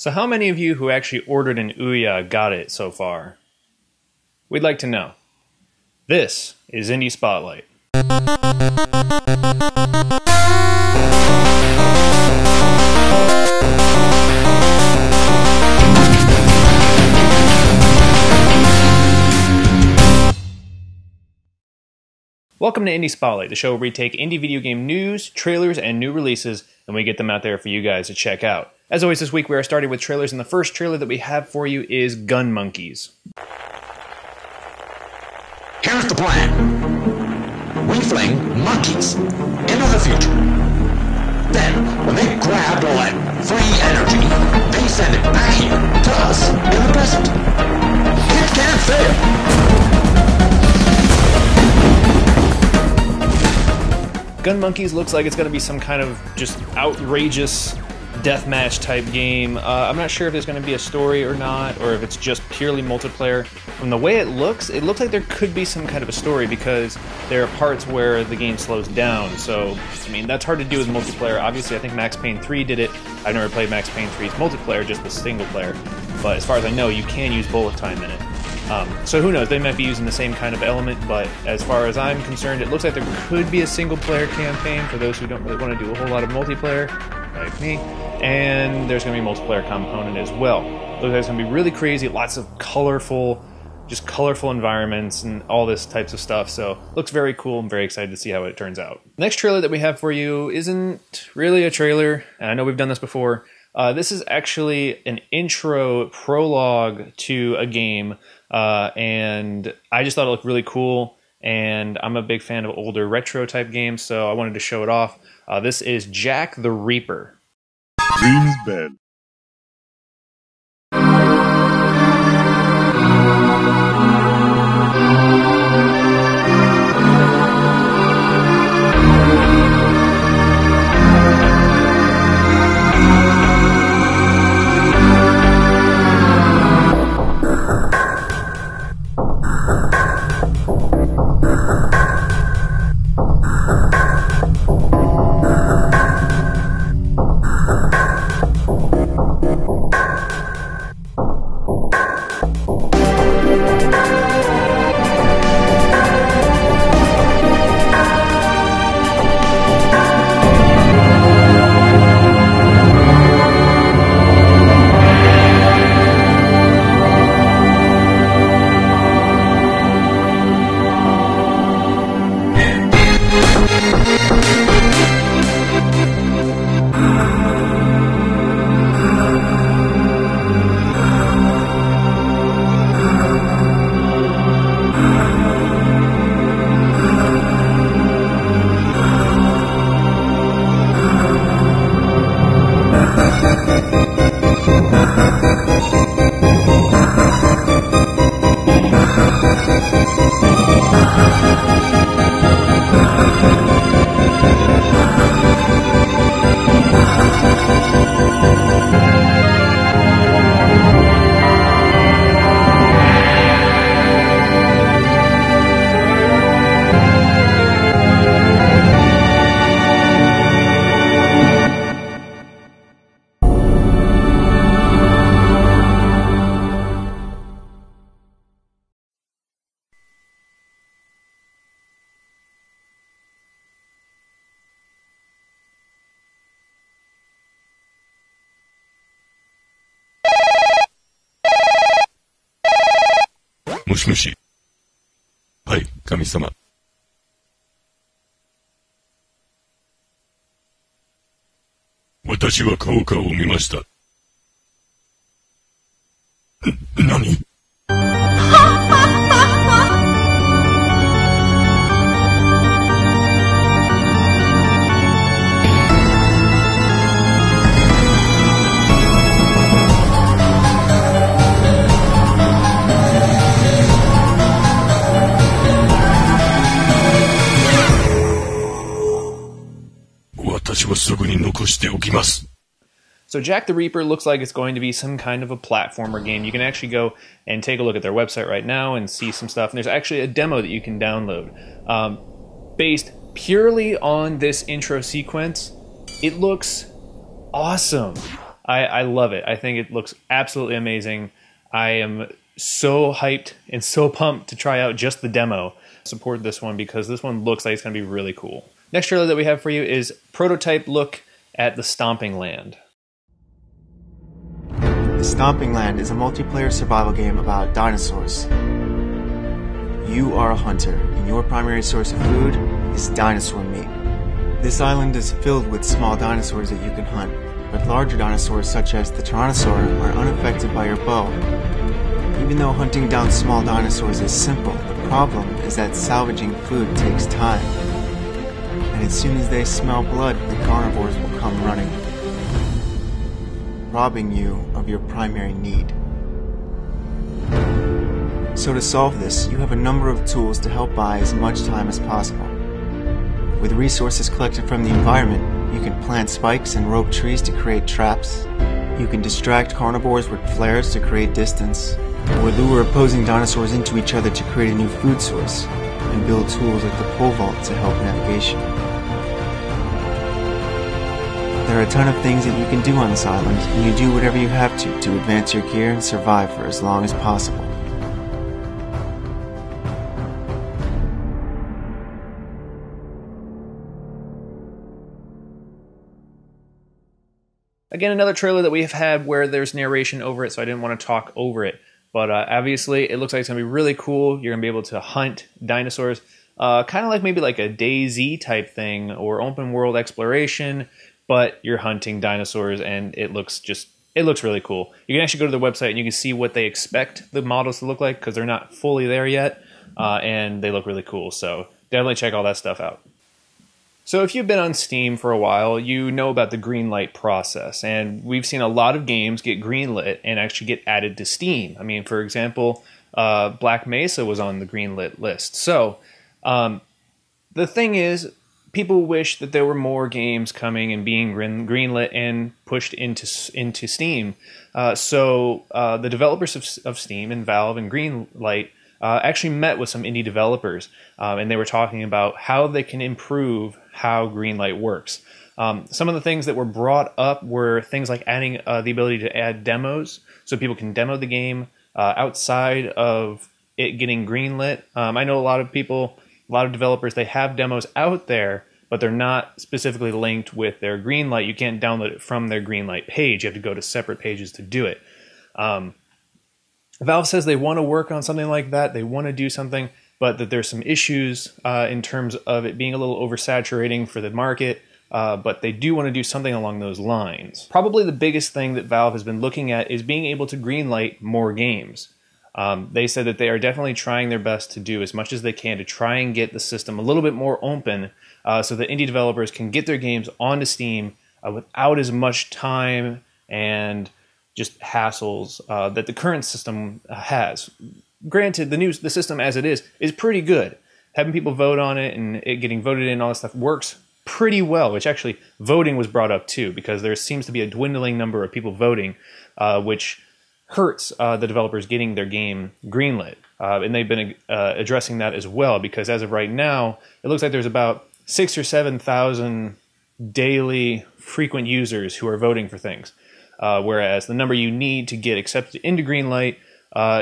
So how many of you who actually ordered an Ouya got it so far? We'd like to know. This is Indie Spotlight. Welcome to Indie Spotlight, the show where we take indie video game news, trailers, and new releases, and we get them out there for you guys to check out. As always, this week we are starting with trailers, and the first trailer that we have for you is Gun Monkeys. Here's the plan. We fling monkeys into the future. Then, when they grabbed all that free energy, they send it back here to us in the present. It can't fail. Gun Monkeys looks like it's going to be some kind of just outrageous deathmatch type game. I'm not sure if there's going to be a story or not, or if it's just purely multiplayer. From the way it looks like there could be some kind of a story because there are parts where the game slows down. So, I mean, that's hard to do with multiplayer. Obviously, I think Max Payne 3 did it. I've never played Max Payne 3's multiplayer, just the single player. But as far as I know, you can use bullet time in it. So who knows, they might be using the same kind of element, but as far as I'm concerned, it looks like there could be a single-player campaign for those who don't really want to do a whole lot of multiplayer, like me, and there's going to be a multiplayer component as well. Looks like it's going to be really crazy, lots of colorful environments and all this types of stuff, so looks very cool. I'm very excited to see how it turns out. Next trailer that we have for you isn't really a trailer, and I know we've done this before. This is actually an intro prologue to a game, and I just thought it looked really cool, and I'm a big fan of older retro type games, so I wanted to show it off. This is Jack the Reaper. Dreams bed.もしもし。はい、神様。私は効果を見ました。何？私はすぐに残しておきます。So Jack the Reaper looks like it's going to be some kind of a platformer game. You can actually go and take a look at their website right now and see some stuff. And there's actually a demo that you can download. Based purely on this intro sequence, it looks awesome. I love it. I think it looks absolutely amazing. I am so hyped and so pumped to try out just the demo. Support this one because this one looks like it's going to be really cool. Next trailer that we have for you is prototype look at the Stomping Land. The Stomping Land is a multiplayer survival game about dinosaurs. You are a hunter, and your primary source of food is dinosaur meat. This island is filled with small dinosaurs that you can hunt, but larger dinosaurs such as the Tyrannosaur are unaffected by your bow. Even though hunting down small dinosaurs is simple, the problem is that salvaging food takes time. And as soon as they smell blood, the carnivores will come running, robbing you of your primary need. So to solve this, you have a number of tools to help buy as much time as possible. With resources collected from the environment, you can plant spikes and rope trees to create traps. You can distract carnivores with flares to create distance, or lure opposing dinosaurs into each other to create a new food source, and build tools like the pole vault to help navigation. There are a ton of things that you can do on this island, and you do whatever you have to advance your gear and survive for as long as possible. Again, another trailer that we have had where there's narration over it, so I didn't want to talk over it. But obviously, it looks like it's going to be really cool. You're going to be able to hunt dinosaurs, kind of like maybe like a DayZ type thing or open world exploration, but you're hunting dinosaurs, and it looks really cool. You can actually go to the website and you can see what they expect the models to look like because they're not fully there yet, and they look really cool. So definitely check all that stuff out. So if you've been on Steam for a while, you know about the Greenlight process, and we've seen a lot of games get greenlit and actually get added to Steam. I mean, for example, Black Mesa was on the greenlit list. So the thing is, people wish that there were more games coming and being greenlit and pushed into Steam. So the developers of Steam and Valve and Greenlight actually met with some indie developers, and they were talking about how they can improve how Greenlight works. Some of the things that were brought up were things like adding the ability to add demos, so people can demo the game outside of it getting greenlit. I know a lot of developers, they have demos out there, but they're not specifically linked with their Greenlight. You can't download it from their Greenlight page. You have to go to separate pages to do it. Valve says they want to work on something like that. They want to do something, but that there's some issues in terms of it being a little oversaturating for the market, but they do want to do something along those lines. Probably the biggest thing that Valve has been looking at is being able to greenlight more games. They said that they are definitely trying their best to do as much as they can to try and get the system a little bit more open so that indie developers can get their games onto Steam without as much time and just hassles that the current system has. Granted, the system as it is pretty good. Having people vote on it and it getting voted in and all that stuff works pretty well, which actually voting was brought up too, because there seems to be a dwindling number of people voting, which hurts the developers getting their game greenlit. And they've been addressing that as well, because as of right now, it looks like there's about 6,000 or 7,000 daily frequent users who are voting for things. Whereas the number you need to get accepted into Greenlight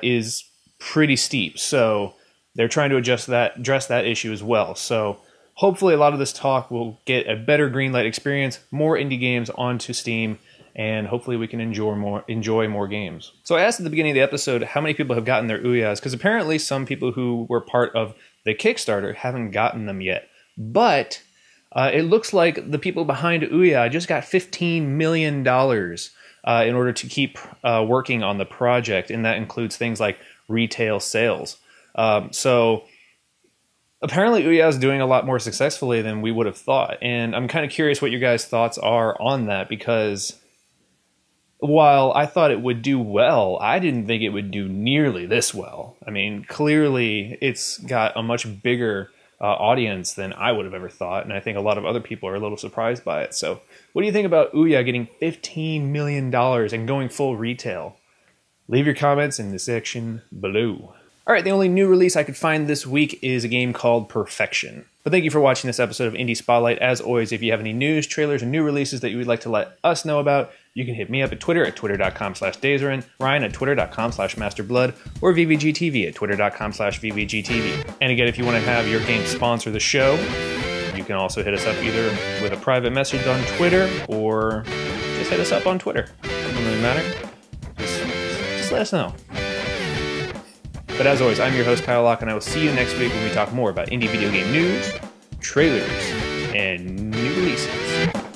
is pretty steep. So they're trying to address that issue as well. So hopefully a lot of this talk will get a better Greenlight experience, more indie games onto Steam, and hopefully we can enjoy more games. So I asked at the beginning of the episode how many people have gotten their Ouya's, because apparently some people who were part of the Kickstarter haven't gotten them yet. But it looks like the people behind Ouya just got $15 million in order to keep working on the project, and that includes things like retail sales. So apparently Ouya is doing a lot more successfully than we would have thought, and I'm kind of curious what your guys' thoughts are on that, because while I thought it would do well, I didn't think it would do nearly this well. I mean, clearly it's got a much bigger audience than I would have ever thought, and I think a lot of other people are a little surprised by it. So what do you think about Ouya getting $15 million and going full retail? Leave your comments in the section below. Alright, the only new release I could find this week is a game called Perfection. But thank you for watching this episode of Indie Spotlight. As always, if you have any news, trailers, and new releases that you would like to let us know about, you can hit me up at Twitter at twitter.com/Dazerin, Ryan at twitter.com/MasterBlood, or VVGTV at twitter.com/VVGTV. And again, if you want to have your game sponsor the show, you can also hit us up either with a private message on Twitter or just hit us up on Twitter. It doesn't really matter. Just let us know. But as always, I'm your host, Kyle Locke, and I will see you next week when we talk more about indie video game news, trailers, and new releases.